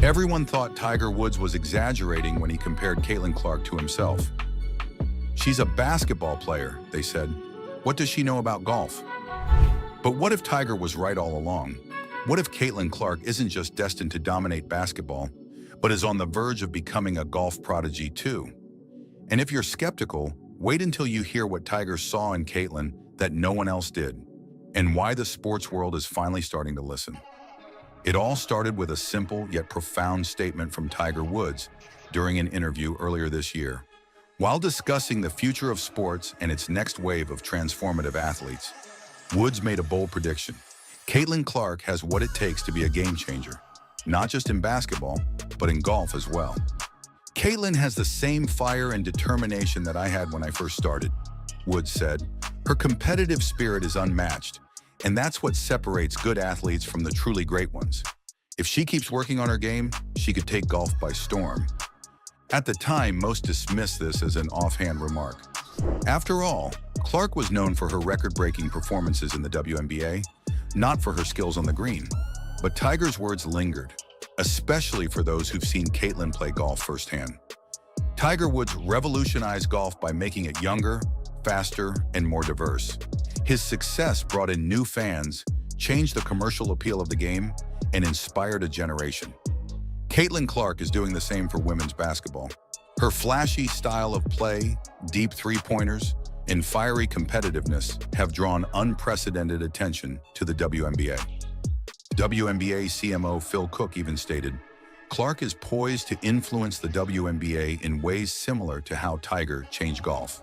Everyone thought Tiger Woods was exaggerating when he compared Caitlin Clark to himself. She's a basketball player, they said. What does she know about golf? But what if Tiger was right all along? What if Caitlin Clark isn't just destined to dominate basketball, but is on the verge of becoming a golf prodigy too? And if you're skeptical, wait until you hear what Tiger saw in Caitlin that no one else did, and why the sports world is finally starting to listen. It all started with a simple yet profound statement from Tiger Woods during an interview earlier this year. While discussing the future of sports and its next wave of transformative athletes, Woods made a bold prediction. Caitlin Clark has what it takes to be a game changer, not just in basketball, but in golf as well. Caitlin has the same fire and determination that I had when I first started, Woods said. Her competitive spirit is unmatched, and that's what separates good athletes from the truly great ones. If she keeps working on her game, she could take golf by storm. At the time, most dismissed this as an offhand remark. After all, Clark was known for her record-breaking performances in the WNBA, not for her skills on the green. But Tiger's words lingered, especially for those who've seen Caitlin play golf firsthand. Tiger Woods revolutionized golf by making it younger, faster, and more diverse. His success brought in new fans, changed the commercial appeal of the game, and inspired a generation. Caitlin Clark is doing the same for women's basketball. Her flashy style of play, deep three-pointers, and fiery competitiveness have drawn unprecedented attention to the WNBA. WNBA CMO Phil Cook even stated, "Clark is poised to influence the WNBA in ways similar to how Tiger changed golf."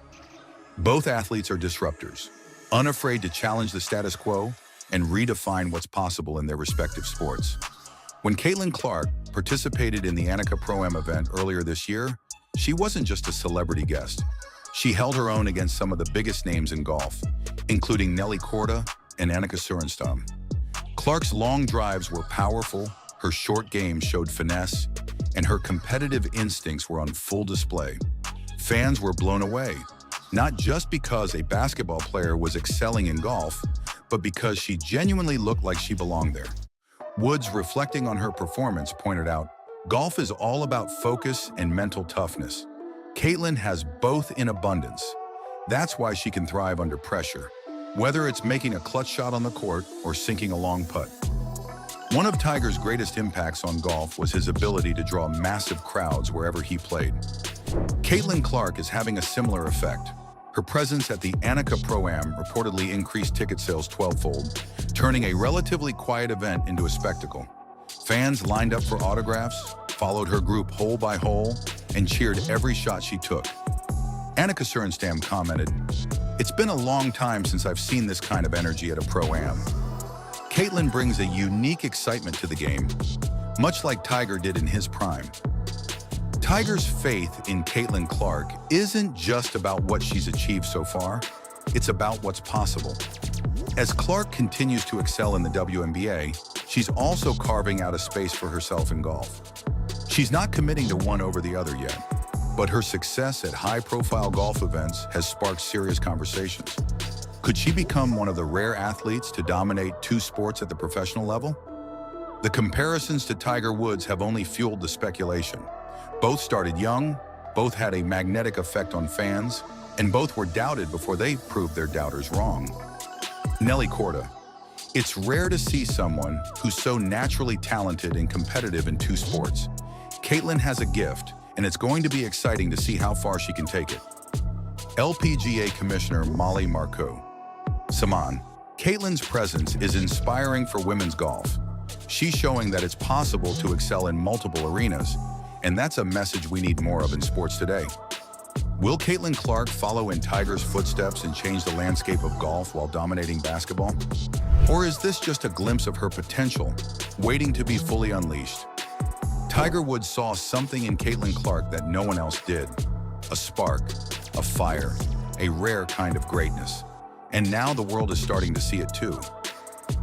Both athletes are disruptors, unafraid to challenge the status quo and redefine what's possible in their respective sports. When Caitlin Clark participated in the Annika Pro-Am event earlier this year, she wasn't just a celebrity guest. She held her own against some of the biggest names in golf, including Nelly Korda and Annika Sorenstam. Clark's long drives were powerful, her short game showed finesse, and her competitive instincts were on full display. Fans were blown away, not just because a basketball player was excelling in golf, but because she genuinely looked like she belonged there. Woods, reflecting on her performance, pointed out, "Golf is all about focus and mental toughness. Caitlin has both in abundance. That's why she can thrive under pressure, whether it's making a clutch shot on the court or sinking a long putt." One of Tiger's greatest impacts on golf was his ability to draw massive crowds wherever he played. Caitlin Clark is having a similar effect. Her presence at the Annika Pro-Am reportedly increased ticket sales 12-fold, turning a relatively quiet event into a spectacle. Fans lined up for autographs, followed her group hole by hole, and cheered every shot she took. Annika Sorenstam commented, "It's been a long time since I've seen this kind of energy at a Pro-Am." Caitlin brings a unique excitement to the game, much like Tiger did in his prime. Tiger's faith in Caitlin Clark isn't just about what she's achieved so far, it's about what's possible. As Clark continues to excel in the WNBA, she's also carving out a space for herself in golf. She's not committing to one over the other yet, but her success at high-profile golf events has sparked serious conversations. Could she become one of the rare athletes to dominate two sports at the professional level? The comparisons to Tiger Woods have only fueled the speculation. Both started young, both had a magnetic effect on fans, and both were doubted before they proved their doubters wrong. Nelly Korda. It's rare to see someone who's so naturally talented and competitive in two sports. Caitlin has a gift, and it's going to be exciting to see how far she can take it. LPGA Commissioner Molly Marcoux. Saman. Caitlin's presence is inspiring for women's golf. She's showing that it's possible to excel in multiple arenas, and that's a message we need more of in sports today. Will Caitlin Clark follow in Tiger's footsteps and change the landscape of golf while dominating basketball? Or is this just a glimpse of her potential, waiting to be fully unleashed? Tiger Woods saw something in Caitlin Clark that no one else did. A spark, a fire, a rare kind of greatness. And now the world is starting to see it too.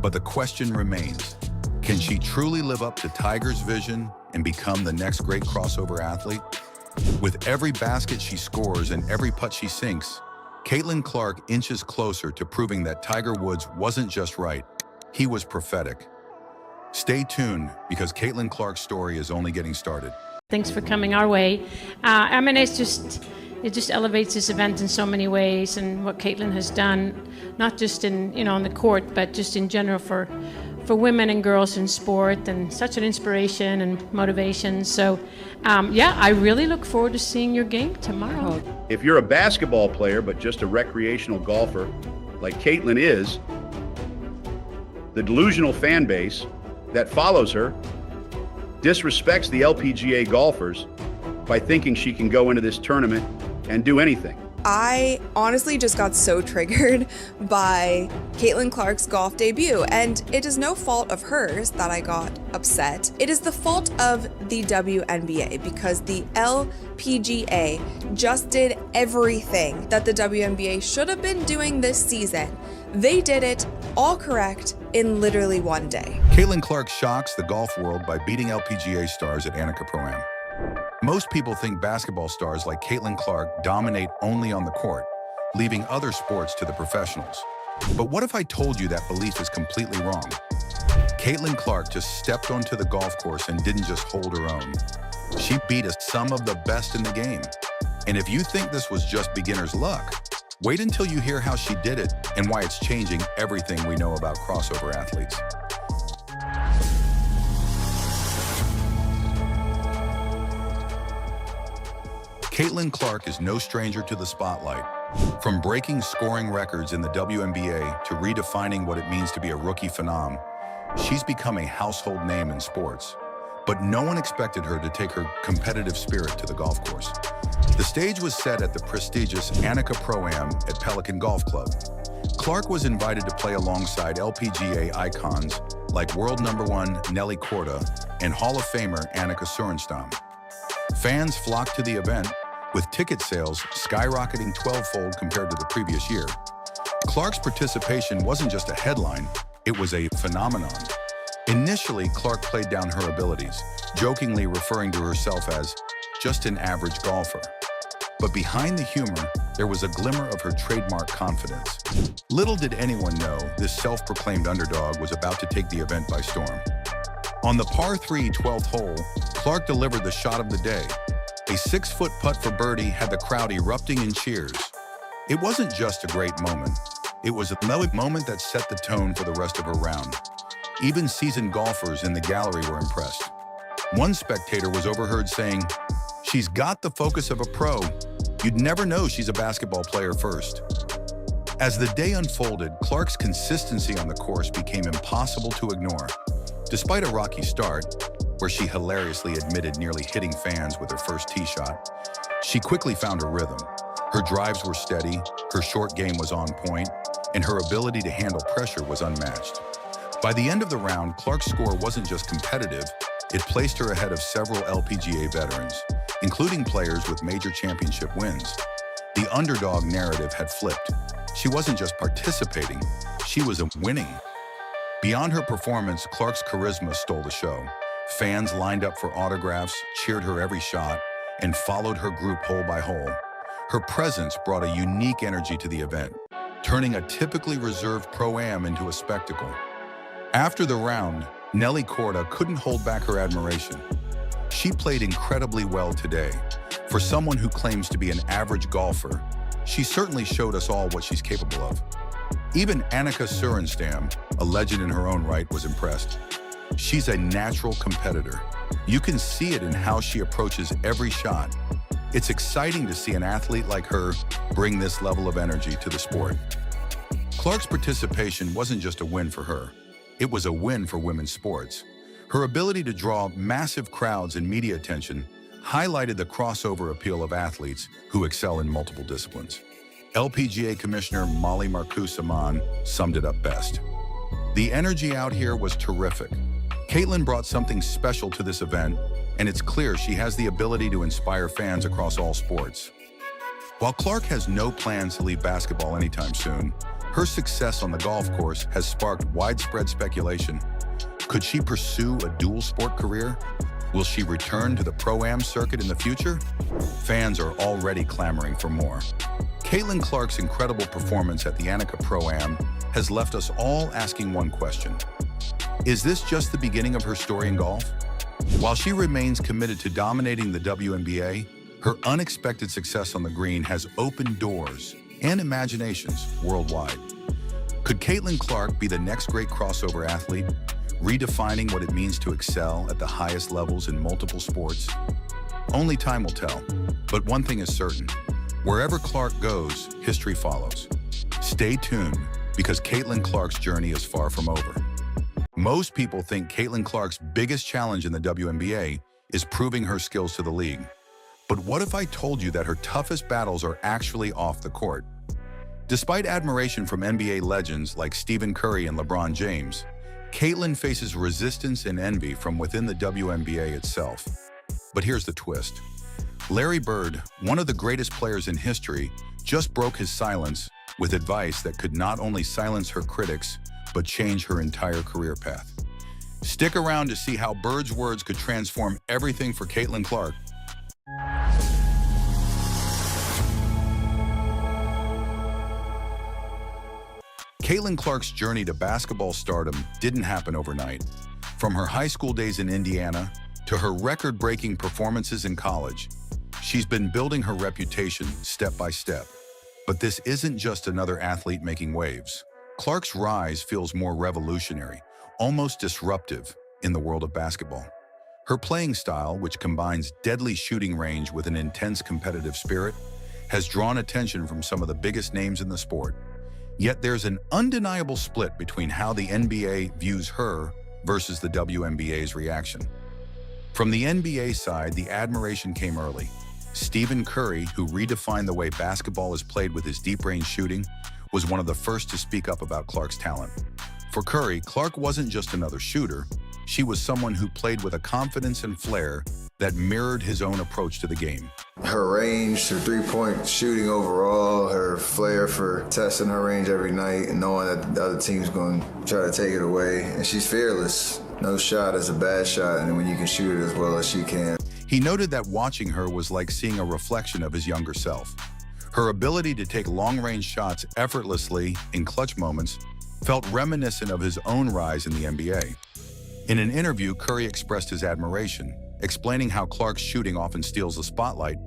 But the question remains, can she truly live up to Tiger's vision and become the next great crossover athlete? With every basket she scores and every putt she sinks, Caitlin Clark inches closer to proving that Tiger Woods wasn't just right, he was prophetic. Stay tuned, because Caitlin Clark's story is only getting started. Thanks for coming our way. I mean, it just elevates this event in so many ways, and what Caitlin has done, not just in on the court, but just in general for women and girls in sport, and such an inspiration and motivation. So, yeah, I really look forward to seeing your game tomorrow. If you're a basketball player but just a recreational golfer, like Caitlin is, the delusional fan base that follows her disrespects the LPGA golfers by thinking she can go into this tournament and do anything. I honestly just got so triggered by Caitlin Clark's golf debut, and it is no fault of hers that I got upset. It is the fault of the WNBA, because the LPGA just did everything that the WNBA should have been doing this season. They did it all correct in literally one day. Caitlin Clark shocks the golf world by beating LPGA stars at Annika Pro-Am. Most people think basketball stars like Caitlin Clark dominate only on the court, leaving other sports to the professionals. But what if I told you that belief is completely wrong? Caitlin Clark just stepped onto the golf course and didn't just hold her own. She beat some of the best in the game. And if you think this was just beginner's luck, wait until you hear how she did it and why it's changing everything we know about crossover athletes. Caitlin Clark is no stranger to the spotlight. From breaking scoring records in the WNBA to redefining what it means to be a rookie phenom, she's become a household name in sports. But no one expected her to take her competitive spirit to the golf course. The stage was set at the prestigious Annika Pro-Am at Pelican Golf Club. Clark was invited to play alongside LPGA icons like world #1 Nelly Korda and Hall of Famer Annika Sorenstam. Fans flocked to the event, with ticket sales skyrocketing 12-fold compared to the previous year. Clark's participation wasn't just a headline, it was a phenomenon. Initially, Clark played down her abilities, jokingly referring to herself as just an average golfer. But behind the humor, there was a glimmer of her trademark confidence. Little did anyone know this self-proclaimed underdog was about to take the event by storm. On the par 3 12th hole, Clark delivered the shot of the day. A 6-foot putt for birdie had the crowd erupting in cheers. It wasn't just a great moment. It was a moment that set the tone for the rest of her round. Even seasoned golfers in the gallery were impressed. One spectator was overheard saying, "She's got the focus of a pro. You'd never know she's a basketball player first." As the day unfolded, Clark's consistency on the course became impossible to ignore. Despite a rocky start, where she hilariously admitted nearly hitting fans with her first tee shot, she quickly found her rhythm. Her drives were steady, her short game was on point, and her ability to handle pressure was unmatched. By the end of the round, Clark's score wasn't just competitive, it placed her ahead of several LPGA veterans, including players with major championship wins. The underdog narrative had flipped. She wasn't just participating, she was winning. Beyond her performance, Clark's charisma stole the show. Fans lined up for autographs, cheered her every shot, and followed her group hole by hole. Her presence brought a unique energy to the event, turning a typically reserved Pro-Am into a spectacle. After the round, Nelly Korda couldn't hold back her admiration. She played incredibly well today. For someone who claims to be an average golfer, she certainly showed us all what she's capable of. Even Annika Sorenstam, a legend in her own right, was impressed. She's a natural competitor. You can see it in how she approaches every shot. It's exciting to see an athlete like her bring this level of energy to the sport. Clark's participation wasn't just a win for her. It was a win for women's sports. Her ability to draw massive crowds and media attention highlighted the crossover appeal of athletes who excel in multiple disciplines. LPGA Commissioner Molly Marcoux-Samaan summed it up best. The energy out here was terrific. Caitlin brought something special to this event, and it's clear she has the ability to inspire fans across all sports. While Clark has no plans to leave basketball anytime soon, her success on the golf course has sparked widespread speculation. Could she pursue a dual-sport career? Will she return to the Pro-Am circuit in the future? Fans are already clamoring for more. Caitlin Clark's incredible performance at the Annika Pro-Am has left us all asking one question. Is this just the beginning of her story in golf? While she remains committed to dominating the WNBA, her unexpected success on the green has opened doors and imaginations worldwide. Could Caitlin Clark be the next great crossover athlete, redefining what it means to excel at the highest levels in multiple sports? Only time will tell, but one thing is certain. Wherever Clark goes, history follows. Stay tuned, because Caitlin Clark's journey is far from over. Most people think Caitlin Clark's biggest challenge in the WNBA is proving her skills to the league. But what if I told you that her toughest battles are actually off the court? Despite admiration from NBA legends like Stephen Curry and LeBron James, Caitlin faces resistance and envy from within the WNBA itself. But here's the twist. Larry Bird, one of the greatest players in history, just broke his silence with advice that could not only silence her critics, but change her entire career path. Stick around to see how Bird's words could transform everything for Caitlin Clark. Caitlin Clark's journey to basketball stardom didn't happen overnight. From her high school days in Indiana to her record-breaking performances in college, she's been building her reputation step by step. But this isn't just another athlete making waves. Clark's rise feels more revolutionary, almost disruptive in the world of basketball. Her playing style, which combines deadly shooting range with an intense competitive spirit, has drawn attention from some of the biggest names in the sport. Yet there's an undeniable split between how the NBA views her versus the WNBA's reaction. From the NBA side, the admiration came early. Stephen Curry, who redefined the way basketball is played with his deep-range shooting, was one of the first to speak up about Clark's talent. For Curry, Clark wasn't just another shooter. She was someone who played with a confidence and flair that mirrored his own approach to the game. Her range, her three-point shooting overall, her flair for testing her range every night and knowing that the other team's going to try to take it away. And she's fearless. No shot is a bad shot, and when you can shoot it as well as she can. He noted that watching her was like seeing a reflection of his younger self. Her ability to take long-range shots effortlessly in clutch moments felt reminiscent of his own rise in the NBA. In an interview, Curry expressed his admiration, explaining how Clark's shooting often steals the spotlight,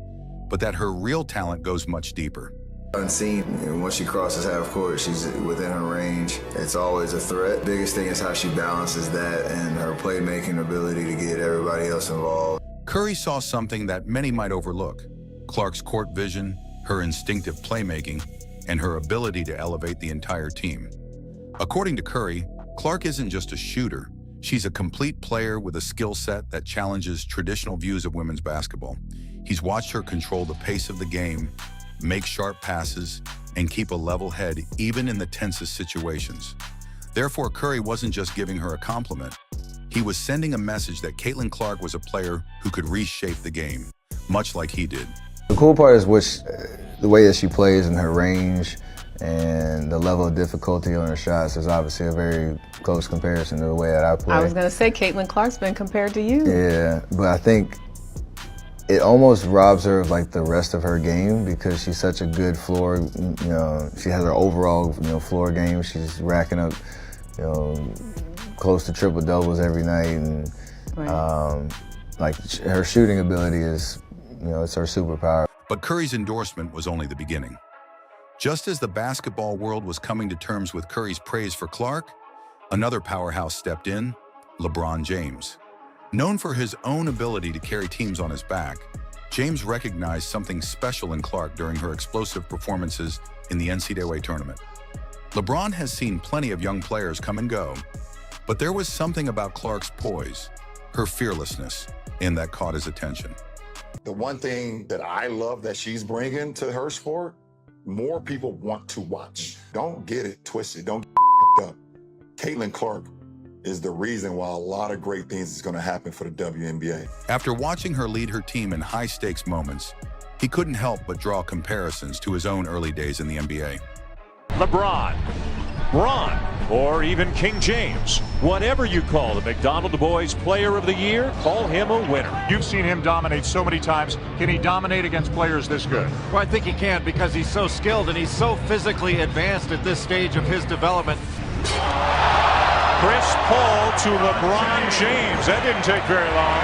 but that her real talent goes much deeper. Unseen, once she crosses half court, she's within her range. It's always a threat. Biggest thing is how she balances that and her playmaking ability to get everybody else involved. Curry saw something that many might overlook: Clark's court vision, her instinctive playmaking, and her ability to elevate the entire team. According to Curry, Clark isn't just a shooter. She's a complete player with a skill set that challenges traditional views of women's basketball. He's watched her control the pace of the game, make sharp passes, and keep a level head even in the tensest situations. Therefore, Curry wasn't just giving her a compliment. He was sending a message that Caitlin Clark was a player who could reshape the game, much like he did. The cool part is the way that she plays and her range and the level of difficulty on her shots is obviously a very close comparison to the way that I play. I was going to say, Caitlin Clark's been compared to you. Yeah, but I think it almost robs her of like the rest of her game because she's such a good floor, she has her overall, floor game. She's racking up, close to triple doubles every night, and Right. Her shooting ability is, it's her superpower. But Curry's endorsement was only the beginning. Just as the basketball world was coming to terms with Curry's praise for Clark, another powerhouse stepped in: LeBron James. Known for his own ability to carry teams on his back, James recognized something special in Clark during her explosive performances in the NCAA tournament. LeBron has seen plenty of young players come and go, but there was something about Clark's poise, her fearlessness, and that caught his attention. The one thing that I love that she's bringing to her sport, more people want to watch. Don't get it twisted. Don't get up. Caitlin Clark is the reason why a lot of great things is going to happen for the WNBA. After watching her lead her team in high-stakes moments, he couldn't help but draw comparisons to his own early days in the NBA. LeBron, Ron, or even King James. Whatever you call the McDonald Boys Player of the Year, call him a winner. You've seen him dominate so many times. Can he dominate against players this good? Well, I think he can because he's so skilled and he's so physically advanced at this stage of his development. Chris Paul to LeBron James. That didn't take very long.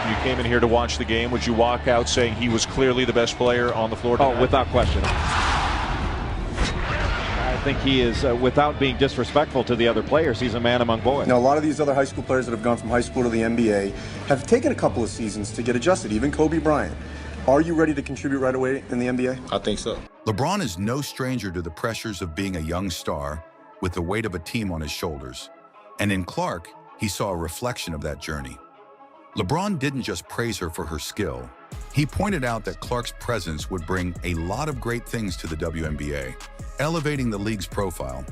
You came in here to watch the game. Would you walk out saying he was clearly the best player on the floor tonight? Oh, without question. I think he is, without being disrespectful to the other players, he's a man among boys. Now, a lot of these other high school players that have gone from high school to the NBA have taken a couple of seasons to get adjusted, even Kobe Bryant. Are you ready to contribute right away in the NBA? I think so. LeBron is no stranger to the pressures of being a young star with the weight of a team on his shoulders. And in Clark, he saw a reflection of that journey. LeBron didn't just praise her for her skill. He pointed out that Clark's presence would bring a lot of great things to the WNBA, elevating the league's profile.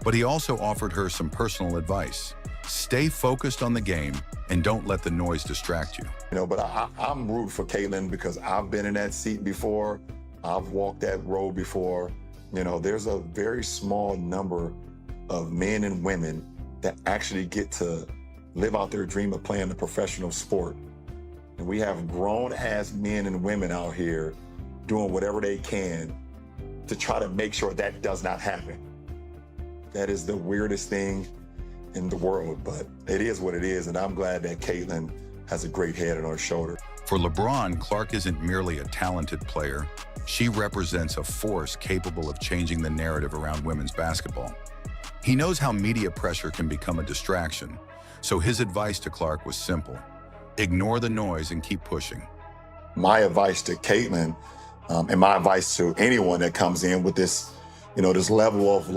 But he also offered her some personal advice. Stay focused on the game and don't let the noise distract you. But I'm rooting for Caitlin because I've been in that seat before. I've walked that road before. There's a very small number of men and women that actually get to live out their dream of playing a professional sport. And we have grown-ass men and women out here doing whatever they can to try to make sure that does not happen. That is the weirdest thing in the world, but it is what it is, and I'm glad that Caitlin has a great head on her shoulder. For LeBron, Clark isn't merely a talented player. She represents a force capable of changing the narrative around women's basketball. He knows how media pressure can become a distraction, so his advice to Clark was simple. Ignore the noise and keep pushing. My advice to Caitlin, and my advice to anyone that comes in with this, this level of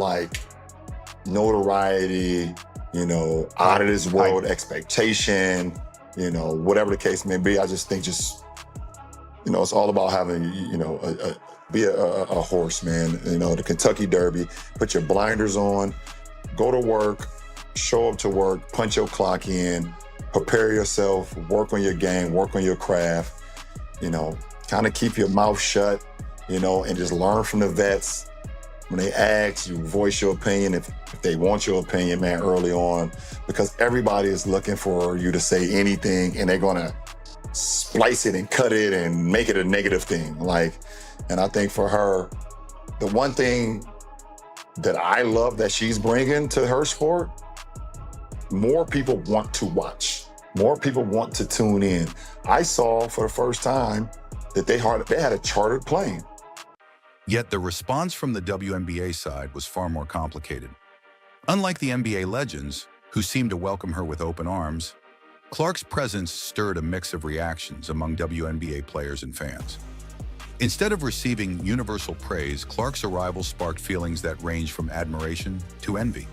notoriety, out of this world expectation, whatever the case may be, I just think it's all about having, be a horse, man. The Kentucky Derby, put your blinders on, go to work, show up to work, punch your clock in, prepare yourself, work on your game, work on your craft, kind of keep your mouth shut, and just learn from the vets. When they ask, you voice your opinion if they want your opinion, man, early on, because everybody is looking for you to say anything and they're gonna splice it and cut it and make it a negative thing. And I think for her, the one thing that I love that she's bringing to her sport, more people want to watch. More people want to tune in. I saw for the first time that they had a chartered plane. Yet the response from the WNBA side was far more complicated. Unlike the NBA legends, who seemed to welcome her with open arms, Clark's presence stirred a mix of reactions among WNBA players and fans. Instead of receiving universal praise, Clark's arrival sparked feelings that ranged from admiration to envy.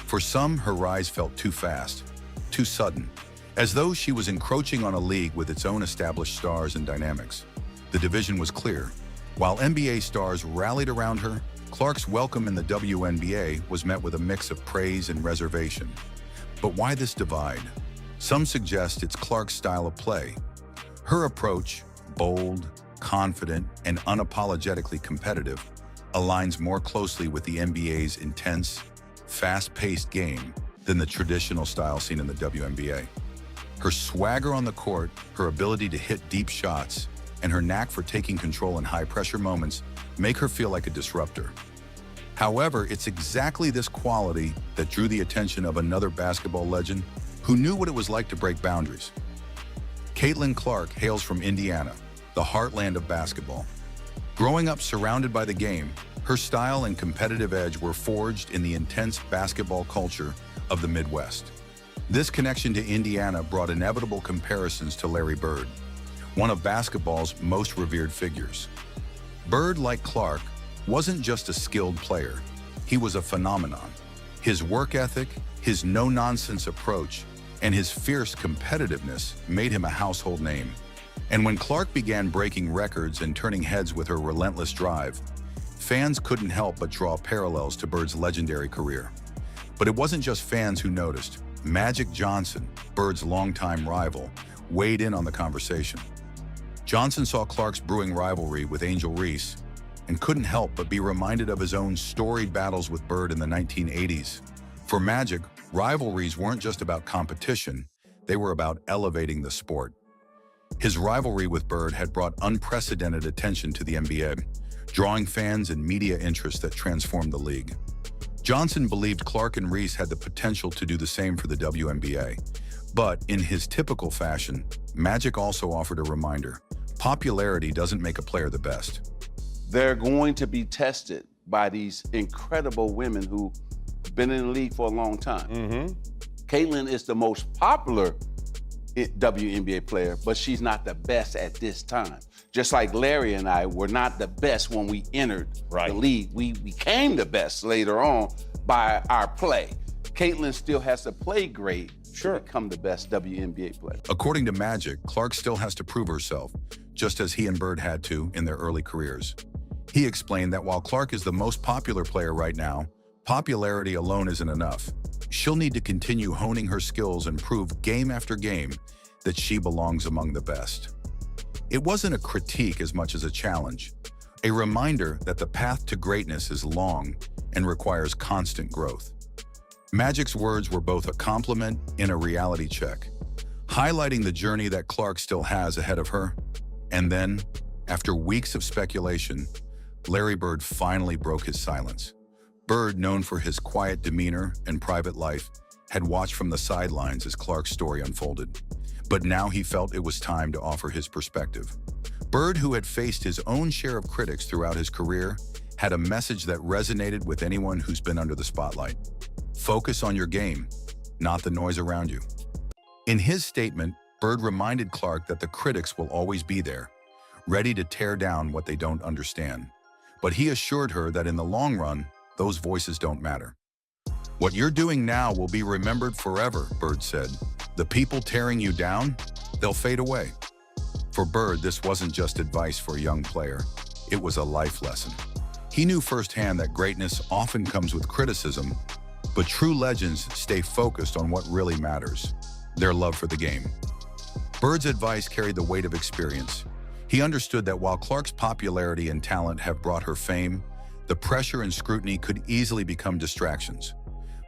For some, her rise felt too fast, too sudden, as though she was encroaching on a league with its own established stars and dynamics. The division was clear. While NBA stars rallied around her, Clark's welcome in the WNBA was met with a mix of praise and reservation. But why this divide? Some suggest it's Clark's style of play. Her approach, bold, confident, and unapologetically competitive, aligns more closely with the NBA's intense, fast-paced game than the traditional style seen in the WNBA. Her swagger on the court, her ability to hit deep shots, and her knack for taking control in high-pressure moments make her feel like a disruptor. However, it's exactly this quality that drew the attention of another basketball legend who knew what it was like to break boundaries. Caitlin Clark hails from Indiana, the heartland of basketball. Growing up surrounded by the game, her style and competitive edge were forged in the intense basketball culture of the Midwest. This connection to Indiana brought inevitable comparisons to Larry Bird, one of basketball's most revered figures. Bird, like Clark, wasn't just a skilled player. He was a phenomenon. His work ethic, his no-nonsense approach, and his fierce competitiveness made him a household name. And when Clark began breaking records and turning heads with her relentless drive, fans couldn't help but draw parallels to Bird's legendary career. But it wasn't just fans who noticed. Magic Johnson, Bird's longtime rival, weighed in on the conversation. Johnson saw Clark's brewing rivalry with Angel Reese and couldn't help but be reminded of his own storied battles with Bird in the 1980s. For Magic, rivalries weren't just about competition, they were about elevating the sport. His rivalry with Bird had brought unprecedented attention to the NBA, drawing fans and media interest that transformed the league. Johnson believed Clark and Reese had the potential to do the same for the WNBA. But in his typical fashion, Magic also offered a reminder: popularity doesn't make a player the best. They're going to be tested by these incredible women who've been in the league for a long time. Caitlin is the most popular WNBA player, but she's not the best at this time. Just like Larry and I were not the best when we entered the league. We became the best later on by our play. Caitlin still has to play great to become the best WNBA player. According to Magic, Clark still has to prove herself, just as he and Bird had to in their early careers. He explained that while Clark is the most popular player right now, popularity alone isn't enough. She'll need to continue honing her skills and prove game after game that she belongs among the best. It wasn't a critique as much as a challenge, a reminder that the path to greatness is long and requires constant growth. Magic's words were both a compliment and a reality check, highlighting the journey that Clark still has ahead of her. And then, after weeks of speculation, Larry Bird finally broke his silence. Bird, known for his quiet demeanor and private life, had watched from the sidelines as Clark's story unfolded. But now he felt it was time to offer his perspective. Bird, who had faced his own share of critics throughout his career, had a message that resonated with anyone who's been under the spotlight. Focus on your game, not the noise around you. In his statement, Bird reminded Clark that the critics will always be there, ready to tear down what they don't understand. But he assured her that in the long run, those voices don't matter. What you're doing now will be remembered forever, Bird said. The people tearing you down, they'll fade away. For Bird, this wasn't just advice for a young player. It was a life lesson. He knew firsthand that greatness often comes with criticism, but true legends stay focused on what really matters: their love for the game. Bird's advice carried the weight of experience. He understood that while Clark's popularity and talent have brought her fame, the pressure and scrutiny could easily become distractions.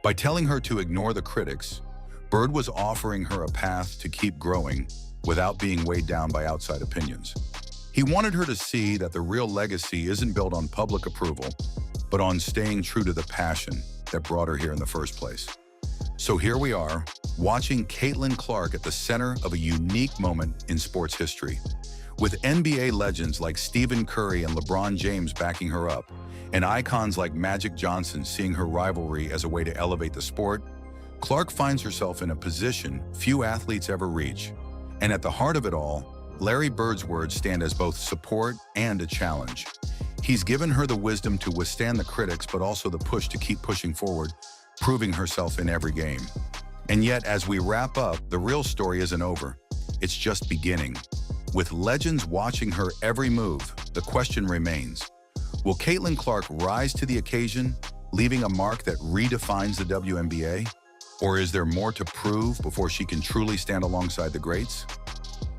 By telling her to ignore the critics, Bird was offering her a path to keep growing without being weighed down by outside opinions. He wanted her to see that the real legacy isn't built on public approval, but on staying true to the passion that brought her here in the first place. So here we are, watching Caitlin Clark at the center of a unique moment in sports history. With NBA legends like Stephen Curry and LeBron James backing her up, and icons like Magic Johnson seeing her rivalry as a way to elevate the sport, Clark finds herself in a position few athletes ever reach. And at the heart of it all, Larry Bird's words stand as both support and a challenge. He's given her the wisdom to withstand the critics, but also the push to keep pushing forward, proving herself in every game. And yet, as we wrap up, the real story isn't over. It's just beginning. With legends watching her every move, the question remains: will Caitlin Clark rise to the occasion, leaving a mark that redefines the WNBA? Or is there more to prove before she can truly stand alongside the greats?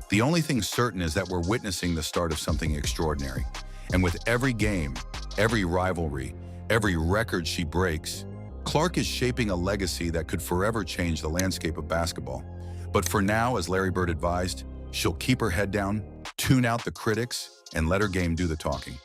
The only thing certain is that we're witnessing the start of something extraordinary. And with every game, every rivalry, every record she breaks, Clark is shaping a legacy that could forever change the landscape of basketball. But for now, as Larry Bird advised, she'll keep her head down, tune out the critics, and let her game do the talking.